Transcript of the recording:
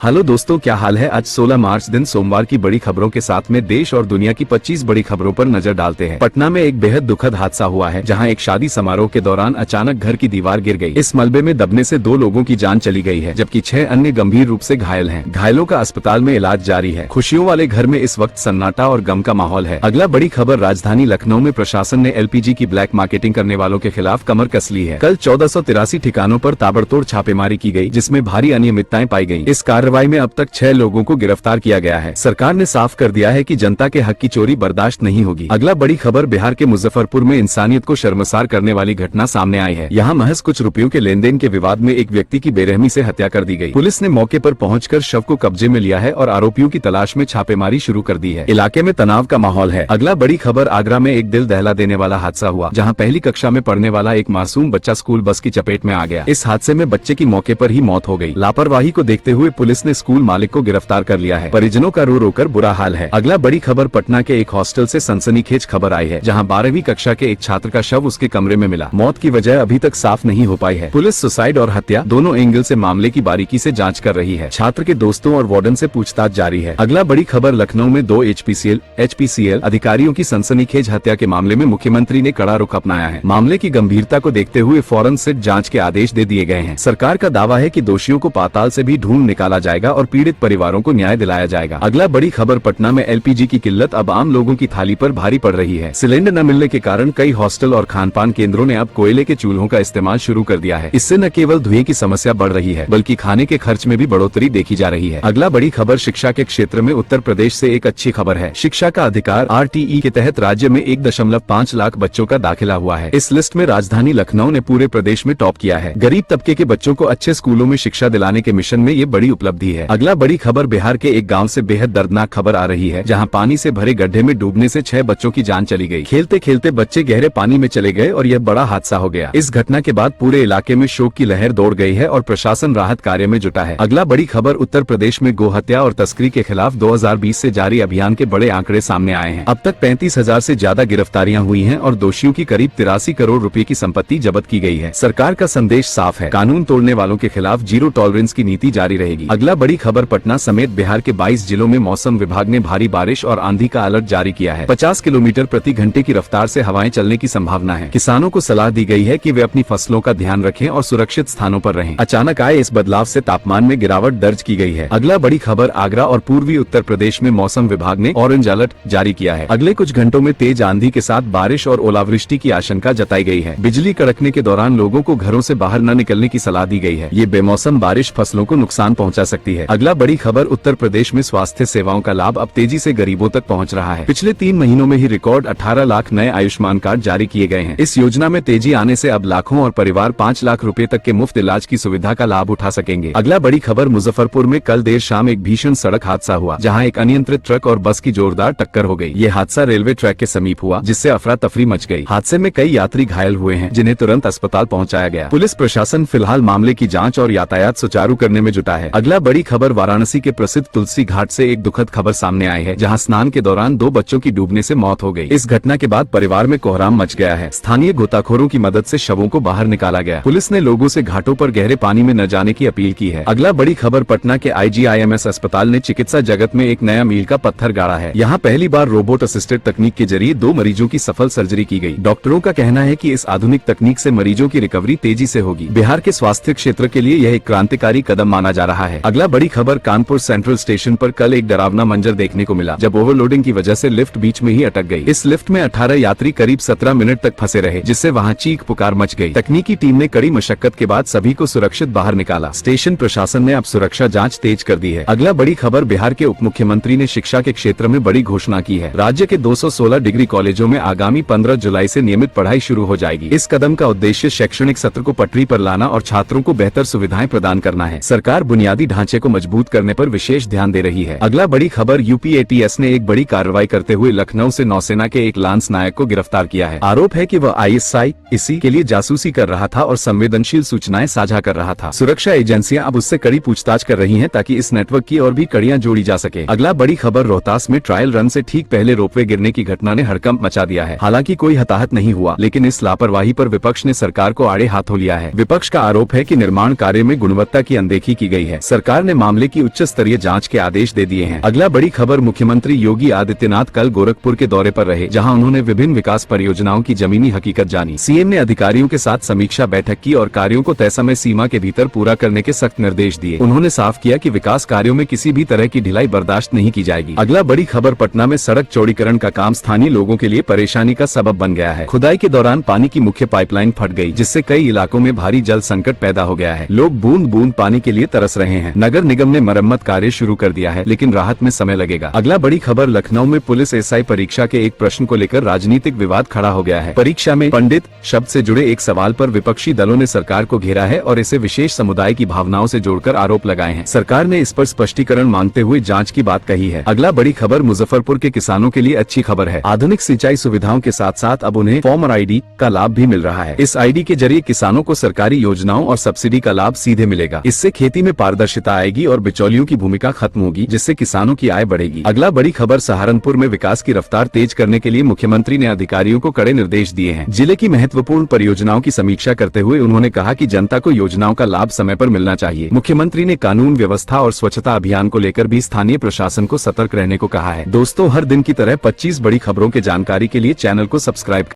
Hello दोस्तों, क्या हाल है। आज 16 मार्च दिन सोमवार की बड़ी खबरों के साथ में देश और दुनिया की 25 बड़ी खबरों पर नजर डालते हैं। पटना में एक बेहद दुखद हादसा हुआ है, जहां एक शादी समारोह के दौरान अचानक घर की दीवार गिर गई। इस मलबे में दबने से 2 लोगों की जान चली गई है, जबकि 6 अन्य गंभीर रूप से घायल हैं। घायलों का अस्पताल में इलाज जारी है। खुशियों वाले घर में इस वक्त सन्नाटा और गम का माहौल है। अगला बड़ी खबर, राजधानी लखनऊ में प्रशासन ने LPG की ब्लैक मार्केटिंग करने वालों के खिलाफ कमर कस ली है। कल 1483 ठिकानों पर ताबड़तोड़ छापेमारी की गई, जिसमें भारी अनियमितताएं पाई गयी। इस कार्रवाई में अब तक 6 लोगों को गिरफ्तार किया गया है। सरकार ने साफ कर दिया है कि जनता के हक की चोरी बर्दाश्त नहीं होगी। अगला बड़ी खबर, बिहार के मुजफ्फरपुर में इंसानियत को शर्मसार करने वाली घटना सामने आई है। यहाँ महज कुछ रुपयों के लेन देन के विवाद में एक व्यक्ति की बेरहमी से हत्या कर दी गई। पुलिस ने मौके पर पहुंचकर शव को कब्जे में लिया है और आरोपियों की तलाश में छापेमारी शुरू कर दी है। इलाके में तनाव का माहौल है। अगला बड़ी खबर, आगरा में एक दिल दहला देने वाला हादसा हुआ, जहाँ पहली कक्षा में पढ़ने वाला एक मासूम बच्चा स्कूल बस की चपेट में आ गया। इस हादसे में बच्चे की मौके पर ही मौत हो गई। लापरवाही को देखते हुए पुलिस ने स्कूल मालिक को गिरफ्तार कर लिया है। परिजनों का रो रो कर बुरा हाल है। अगला बड़ी खबर, पटना के एक हॉस्टल से सनसनीखेज खबर आई है, जहां 12वीं कक्षा के एक छात्र का शव उसके कमरे में मिला। मौत की वजह अभी तक साफ नहीं हो पाई है। पुलिस सुसाइड और हत्या दोनों एंगल से मामले की बारीकी से जांच कर रही है। छात्र के दोस्तों और वार्डन से पूछताछ जारी है। अगला बड़ी खबर, लखनऊ में 2 HPCL अधिकारियों की सनसनीखेज हत्या के मामले में मुख्यमंत्री ने कड़ा रुख अपनाया है। मामले की गंभीरता को देखते हुए फॉरेंसिक जांच के आदेश दे दिए गए हैं। सरकार का दावा है कि दोषियों को पाताल से भी ढूंढ निकाला जाएगा और पीड़ित परिवारों को न्याय दिलाया जाएगा। अगला बड़ी खबर, पटना में LPG की किल्लत अब आम लोगों की थाली पर भारी पड़ रही है। सिलेंडर न मिलने के कारण कई हॉस्टल और खानपान केंद्रों ने अब कोयले के चूल्हों का इस्तेमाल शुरू कर दिया है। इससे न केवल धुएं की समस्या बढ़ रही है, बल्कि खाने के खर्च में भी बढ़ोतरी देखी जा रही है। अगला बड़ी खबर, शिक्षा के क्षेत्र में उत्तर प्रदेश से एक अच्छी खबर है। शिक्षा का अधिकार RTE के तहत राज्य में 1.5 लाख बच्चों का दाखिला हुआ है। इस लिस्ट में राजधानी लखनऊ ने पूरे प्रदेश में टॉप किया है। गरीब तबके के बच्चों को अच्छे स्कूलों में शिक्षा दिलाने के मिशन में ये बड़ी उपलब्धि है। अगला बड़ी खबर, बिहार के एक गाँव से बेहद दर्दनाक खबर आ रही है, जहां पानी से भरे गड्ढे में डूबने से 6 बच्चों की जान चली गई। खेलते खेलते बच्चे गहरे पानी में चले गए और यह बड़ा हादसा हो गया। इस घटना के बाद पूरे इलाके में शोक की लहर दौड़ गई है और प्रशासन राहत कार्य में जुटा है। अगला बड़ी खबर, उत्तर प्रदेश में गोहत्या और तस्करी के खिलाफ 2020 से जारी अभियान के बड़े आंकड़े सामने आए हैं। अब तक 35,000 से ज्यादा गिरफ्तारियां हुई हैं और दोषियों की करीब 83 करोड़ रुपए की संपत्ति जब्त की गई है। सरकार का संदेश साफ है, कानून तोड़ने वालों के खिलाफ जीरो टॉलरेंस की नीति जारी रहेगी। अगला बड़ी खबर, पटना समेत बिहार के 22 जिलों में मौसम विभाग ने भारी बारिश और आंधी का अलर्ट जारी किया है। 50 किलोमीटर प्रति घंटे की रफ्तार से हवाएं चलने की संभावना है। किसानों को सलाह दी गई है कि वे अपनी फसलों का ध्यान रखें और सुरक्षित स्थानों पर रहें। अचानक आए इस बदलाव से तापमान में गिरावट दर्ज की गई है। अगला बड़ी खबर, आगरा और पूर्वी उत्तर प्रदेश में मौसम विभाग ने ऑरेंज अलर्ट जारी किया है। अगले कुछ घंटों में तेज आंधी के साथ बारिश और ओलावृष्टि की आशंका जताई गई है। बिजली कड़कने के दौरान लोगों को घरों से बाहर न निकलने की सलाह दी गई है। ये बेमौसम बारिश फसलों को नुकसान पहुँचा सकती है। अगला बड़ी खबर, उत्तर प्रदेश में स्वास्थ्य सेवाओं का लाभ अब तेजी से गरीबों तक पहुंच रहा है। पिछले 3 महीनों में ही रिकॉर्ड 18 लाख नए आयुष्मान कार्ड जारी किए गए हैं। इस योजना में तेजी आने से अब लाखों और परिवार 5 लाख रुपए तक के मुफ्त इलाज की सुविधा का लाभ उठा सकेंगे। अगला बड़ी खबर, मुजफ्फरपुर में कल देर शाम एक भीषण सड़क हादसा हुआ, जहां एक अनियंत्रित ट्रक और बस की जोरदार टक्कर हो गई। ये हादसा रेलवे ट्रैक के समीप हुआ, जिससे अफरा तफरी मच गई। हादसे में कई यात्री घायल हुए हैं, जिन्हें तुरंत अस्पताल पहुँचाया गया। पुलिस प्रशासन फिलहाल मामले की जाँच और यातायात सुचारू करने में जुटा है। अगला बड़ी खबर, वाराणसी के प्रसिद्ध तुलसी घाट से एक दुखद खबर सामने आई है, जहां स्नान के दौरान 2 बच्चों की डूबने से मौत हो गई। इस घटना के बाद परिवार में कोहराम मच गया है। स्थानीय गोताखोरों की मदद से शवों को बाहर निकाला गया। पुलिस ने लोगों से घाटों पर गहरे पानी में न जाने की अपील की है। अगला बड़ी खबर, पटना के IGIMS अस्पताल ने चिकित्सा जगत में एक नया मील का पत्थर गाड़ा है। यहाँ पहली बार रोबोट असिस्टेड तकनीक के जरिए 2 मरीजों की सफल सर्जरी की गई। डॉक्टरों का कहना है कि इस आधुनिक तकनीक से मरीजों की रिकवरी तेजी से होगी। बिहार के स्वास्थ्य क्षेत्र के लिए यह एक क्रांतिकारी कदम माना जा रहा है। अगला बड़ी खबर, कानपुर सेंट्रल स्टेशन पर कल एक डरावना मंजर देखने को मिला, जब ओवरलोडिंग की वजह से लिफ्ट बीच में ही अटक गई। इस लिफ्ट में 18 यात्री करीब 17 मिनट तक फंसे रहे, जिससे वहां चीख पुकार मच गई। तकनीकी टीम ने कड़ी मशक्कत के बाद सभी को सुरक्षित बाहर निकाला। स्टेशन प्रशासन ने अब सुरक्षा जांच तेज कर दी है। अगला बड़ी खबर, बिहार के उप मुख्यमंत्री ने शिक्षा के क्षेत्र में बड़ी घोषणा की है। राज्य के 216 डिग्री कॉलेजों में आगामी 15 जुलाई से नियमित पढ़ाई शुरू हो जाएगी। इस कदम का उद्देश्य शैक्षणिक सत्र को पटरी पर लाना और छात्रों को बेहतर सुविधाएं प्रदान करना है। सरकार बुनियादी ढांचे को मजबूत करने पर विशेष ध्यान दे रही है। अगला बड़ी खबर, UPATS ने एक बड़ी कार्रवाई करते हुए लखनऊ से नौसेना के एक लांस नायक को गिरफ्तार किया है। आरोप है कि वह ISI के लिए जासूसी कर रहा था और संवेदनशील सूचनाएं साझा कर रहा था। सुरक्षा एजेंसियां अब उससे कड़ी पूछताछ कर रही हैं, ताकि इस नेटवर्क की और भी कड़ियां जोड़ी जा सके। अगला बड़ी खबर, रोहतास में ट्रायल रन से ठीक पहले रोपवे गिरने की घटना ने हड़कंप मचा दिया है। हालांकि कोई हताहत नहीं हुआ, लेकिन इस लापरवाही पर विपक्ष ने सरकार को आड़े हाथों लिया है। विपक्ष का आरोप है कि निर्माण कार्य में गुणवत्ता की अनदेखी की गई है। सरकार सरकार ने मामले की उच्च स्तरीय जांच के आदेश दे दिए हैं। अगला बड़ी खबर, मुख्यमंत्री योगी आदित्यनाथ कल गोरखपुर के दौरे पर रहे, जहां उन्होंने विभिन्न विकास परियोजनाओं की जमीनी हकीकत जानी। सीएम ने अधिकारियों के साथ समीक्षा बैठक की और कार्यों को तय समय सीमा के भीतर पूरा करने के सख्त निर्देश दिए। उन्होंने साफ किया कि विकास कार्यों में किसी भी तरह की ढिलाई बर्दाश्त नहीं की जाएगी। अगला बड़ी खबर, पटना में सड़क चौड़ीकरण का काम स्थानीय लोगों के लिए परेशानी का सबब बन गया है। खुदाई के दौरान पानी की मुख्य पाइपलाइन फट गई, जिससे कई इलाकों में भारी जल संकट पैदा हो गया है। लोग बूंद बूंद पानी के लिए तरस रहे हैं। नगर निगम ने मरम्मत कार्य शुरू कर दिया है, लेकिन राहत में समय लगेगा। अगला बड़ी खबर, लखनऊ में पुलिस एसआई परीक्षा के एक प्रश्न को लेकर राजनीतिक विवाद खड़ा हो गया है। परीक्षा में पंडित शब्द से जुड़े एक सवाल पर विपक्षी दलों ने सरकार को घेरा है और इसे विशेष समुदाय की भावनाओं से जोड़कर आरोप लगाए हैं। सरकार ने इस पर स्पष्टीकरण मांगते हुए जांच की बात कही है। अगला बड़ी खबर, मुजफ्फरपुर के किसानों के लिए अच्छी खबर है। आधुनिक सिंचाई सुविधाओं के साथ साथ अब उन्हें फार्मर आईडी का लाभ भी मिल रहा है। इस आईडी के जरिए किसानों को सरकारी योजनाओं और सब्सिडी का लाभ सीधे मिलेगा। इससे खेती में पारदर्शिता आएगी और बिचौलियों की भूमिका खत्म होगी, जिससे किसानों की आय बढ़ेगी। अगला बड़ी खबर, सहारनपुर में विकास की रफ्तार तेज करने के लिए मुख्यमंत्री ने अधिकारियों को कड़े निर्देश दिए हैं। जिले की महत्वपूर्ण परियोजनाओं की समीक्षा करते हुए उन्होंने कहा कि जनता को योजनाओं का लाभ समय पर मिलना चाहिए। मुख्यमंत्री ने कानून व्यवस्था और स्वच्छता अभियान को लेकर भी स्थानीय प्रशासन को सतर्क रहने को कहा है। दोस्तों, हर दिन की तरह 25 बड़ी खबरों के जानकारी के लिए चैनल को सब्सक्राइब